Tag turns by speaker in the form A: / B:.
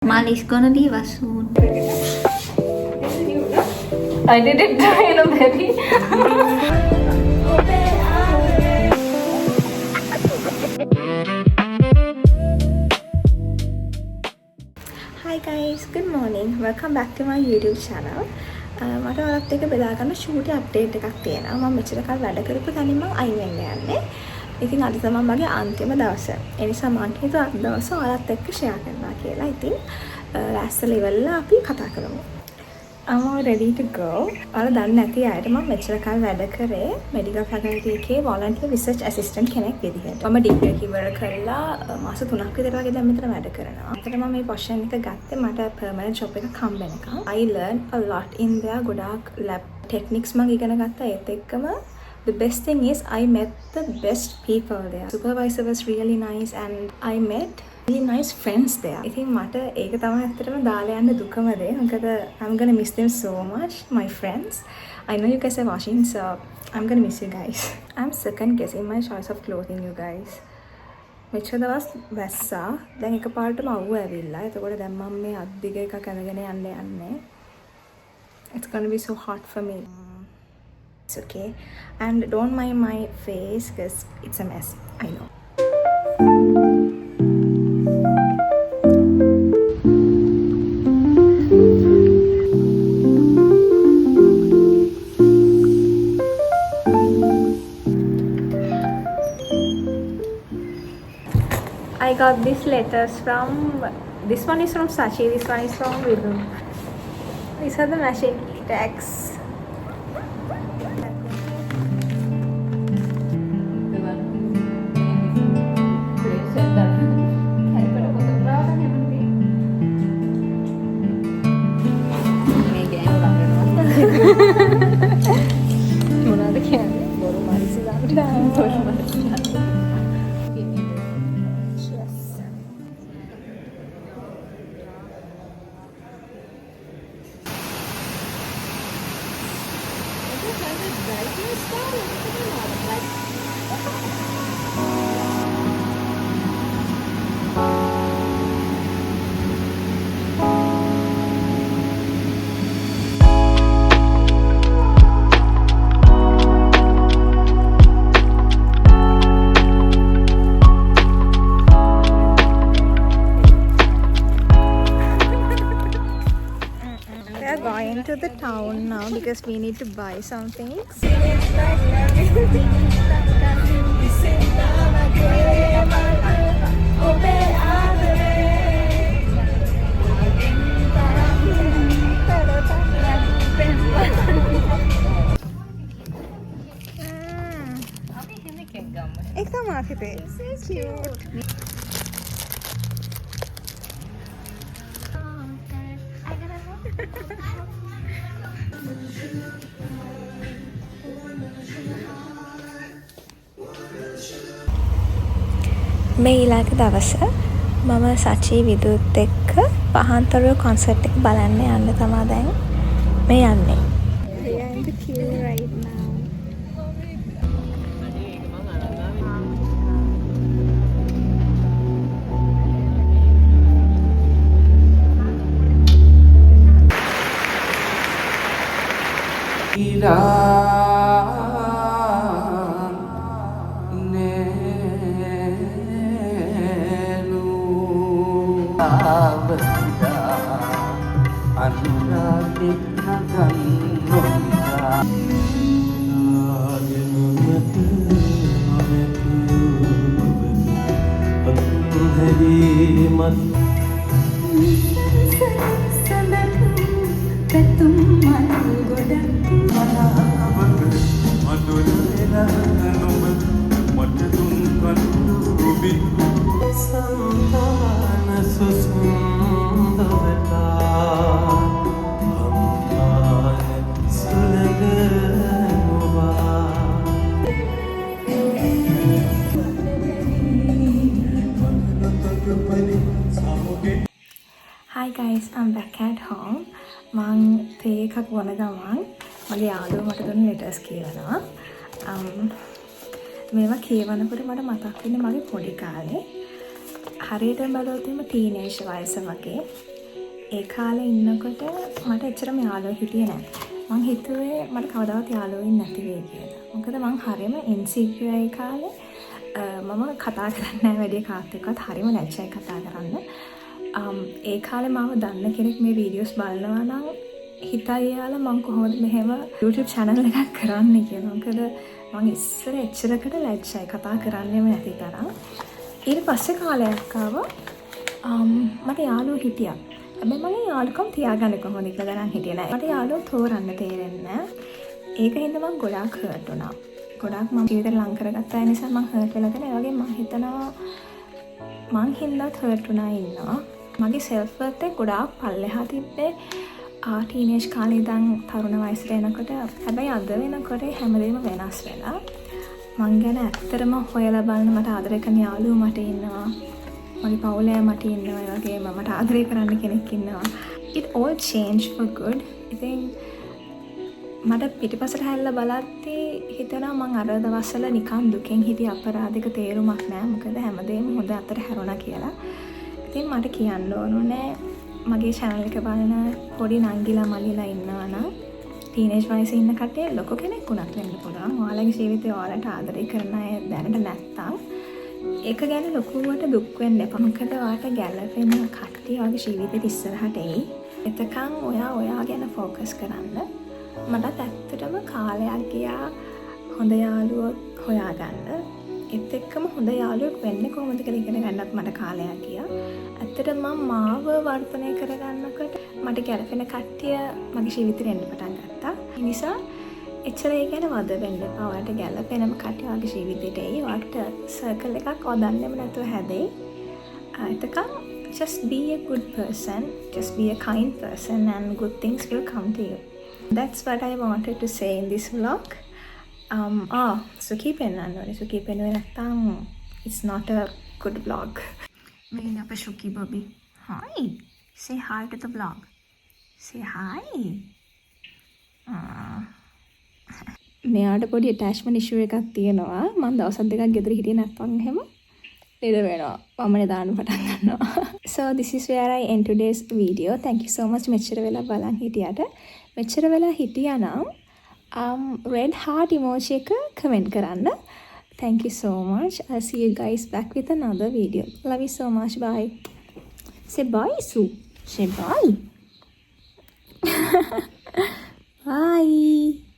A: Mali's gonna leave us soon.
B: I didn't try, baby.
C: Hi guys, good morning. Welcome back to my YouTube channel. මට ඔයාලත් එක්ක බෙදා ගන්න shoot update එකක් තියෙනවා. මම මෙච්චර කල් වැඩ කරපු තැනින් මම අයින් වෙන්න යන්නේ. ඉතින් අද තමයි මගේ අන්තිම දවස. ඒ නිසා මම හිතුවා අද දවස ඔයාලත් එක්ක ෂෙයා කරනවා කියලා. ඉතින් ලෑස්තිලා ඉවරලා අපි කතා කරමු. I'm all ready to go. ඔයාලා දන්නේ නැති අයට මම මෙච්චර කල් වැඩ කරේ මෙඩිකල් ෆැකල්ටි එකේ volunteer research assistant කෙනෙක් විදිහට. මම ඩිග්‍රී එක ඉවර කරලා මාස 3ක් විතර වගේ දැන් මෙතන වැඩ කරනවා. අතට මම මේ පොසිෂන් එක ගත්තේ මට permanent job එකක් හම්බ වෙනකම්. I learned a lot in there. ගොඩාක් lab techniques මම ඉගෙන ගත්තා. ඒත් එක්කම the best thing is I met the best people there. Supervisor was really nice and I met really nice friends there. I think මට ඒක තමයි ඇත්තටම දාලා යන්න දුකම දේ. මොකද I'm gonna miss them so much, my friends. I know you guys are watching, so I'm gonna miss you guys. I'm second guessing my choice of clothing, you guys. මෙච්චර දවස් වැස්සා. දැන් එකපාරටම අවුව ඇවිල්ලා. එතකොට දැන් මම මේ අද්දිග එකක් අඳගෙන යන්නේ. It's gonna be so hot for me. It's okay. And don't mind my face because it's a mess. I know. I got these letters from, this one is from Sachi, this one is from Vidu. These are the machine tags. මොනවද කියන්නේ? බොරු මාරිසි දාන්න. බොරු මාරිසි දාන්න. Going to the town now because we need to buy some things. It's a market. It's cute. මේ ඊළඟ දවස මම සචි විදුත් එක්ක පහන්තරුව කොන්සර්ට් එක බලන්න යන්න තමයි දැන් මේ යන්නේ. We are in the queue right now. Hi guys, I'm back at home. මං තේ එකක් බොන ගමන් මගේ යාළුවා මට දුන්න ලෙටර්ස් කියවනවා. මේවා කියවනකොට මට මතක් වෙන්නේ මගේ පොඩි කාලේ. හරියටම බලුවොත් එimhe ටීනේජ් වයස වගේ. ඒ කාලේ ඉන්නකොට මට එච්චරම යාළුවෝ හිටියේ නැහැ. මං හිතුවේ මට කවදාවත් යාළුවෝ ඉන්නේ නැති වෙයි කියලා. මොකද මං හරියම ඉන්සිකියුර් ඒ කාලේ. මම කතා කරන්නේ නැහැ වැඩි කාත් එක්කවත් හරියම ලැජ්ජයි කතා කරන්න. ඒ කාලේ මාව දන්න කෙනෙක් මේ වීඩියෝස් බලනවා නම් හිතයි යාලා මං කොහොමද මෙහෙම YouTube channel එකක් කරන්නේ කියලා. මොකද මං ඉස්සර එච්චරකට ලැජ්ජයි කතා කරන්නෙම නැති තරම්. ඊට පස්සේ කාලයක් ආවා මට යාළුවෝ හිටියා. හැබැයි මගේ යාළුකම් තියාගන්න කොහොමද කියලා ගණන් හිටියේ නෑ. මට යාළුවෝ තෝරන්න තේරෙන්නේ නෑ. ඒක හින්දා මං ගොඩාක් හර්ට් වුණා. ගොඩාක් මම ජීවිතේ ලං කරගත්ත අය නිසා මං හර්ට් වෙලා තියෙනවා. ඒ වගේ මං හිතනවා මං හින්දාත් හර්ට් වුණා ඉන්නවා. මගේ සෙල්ෆ් වර්ත් එක ගොඩාක් පල්ලෙහා තිබ්බේ ටීනේජ් කාලේ ඉඳන් තරුණ වයසට එනකොට. හැබැයි අද වෙනකොට හැමදේම වෙනස් වෙලා. මං ගැන ඇත්තටම හොයලා බලන මට ආදරය කරන යාළුවෝ මට ඉන්නවා. මගේ පවුලේ මට ඉන්නවා. ඒ වගේම මට ආදරය කරන්න කෙනෙක් ඉන්නවා. It all changed for good. ඉතින් මට පිටිපස්සට හැල්ලා බලද්දී හිතෙනවා මං අර දවස්වල නිකන් දුකෙන් හිටිය අපරාධික තේරුමක් නෑ. මොකද හැමදේම හොඳ අතට හැරුණා කියලා. ඉතින් මට කියන්න ඕනුනේ මගේ channel එක බලන පොඩි නංගිලා මල්ලිලා ඉන්නවා නම් ටීනේජ් වයසේ ඉන්න කට්ටිය ලොකු කෙනෙක් වුණත් වෙන්න පුළුවන්. ඔයාලගේ ජීවිතේ ඔයාලට ආදරය කරන අය දැනට නැත්තම් ඒක ගැන ලොකුවට දුක් වෙන්න එපා. මොකද ඔයාලට ගැළපෙන කට්ටිය ඔයාගේ ජීවිතේට ඉස්සරහට එයි. එතකන් ඔයා ගැන ફોකස් කරන්න. මටත් ඇත්තටම කාලයක් ගියා හොඳ යාළුවෝ හොයාගන්න. ඒත් එක්කම හොඳ යාළුවෙක් වෙන්නේ කොහොමද කියලා ඉගෙන ගන්නත් මට කාලයක් ගියා. ඇත්තටම මම මාව වර්ධනය කරගන්නකොට මට ගැළපෙන කට්ටිය මගේ ජීවිතේට එන්න පටන් ගත්තා. ඒ නිසා එච්චර ඒ ගැන වද වෙන්න එපා. ඔයාලට ගැළපෙනම කට්ටිය ඔයාගේ ජීවිතේට එයි. ඔයාලට සර්කල් එකක් ඔදන්නෙම නැතුව හැදෙයි. එතකන් just be a good person. Just be a kind person and good things will come to you. That's what I wanted to say in this vlog. සුකීපෙන් අන්නෝනේ. සුකීපෙන් නැත්තම් it's not a good vlog. Meaning up a Shuki Bobby. Hi. Say hi to the vlog. Say hi. මෙයාට පොඩි attachment issue එකක් තියෙනවා. මම දවස් දෙකක් ගෙදර හිටියේ නැත්නම් එහෙම ලෙඩ වෙනවා. වමනේ දාන්න පටන් ගන්නවා. So this is where I end today's video. Thank you so much මෙච්චර වෙලා බලන් හිටියට. මෙච්චර වෙලා හිටියානම් red heart emoji එක comment කරන්න. Thank you so much. I'll see you guys back with another video. Love you so much. Bye. Say bye, Sue. Say bye. Bye.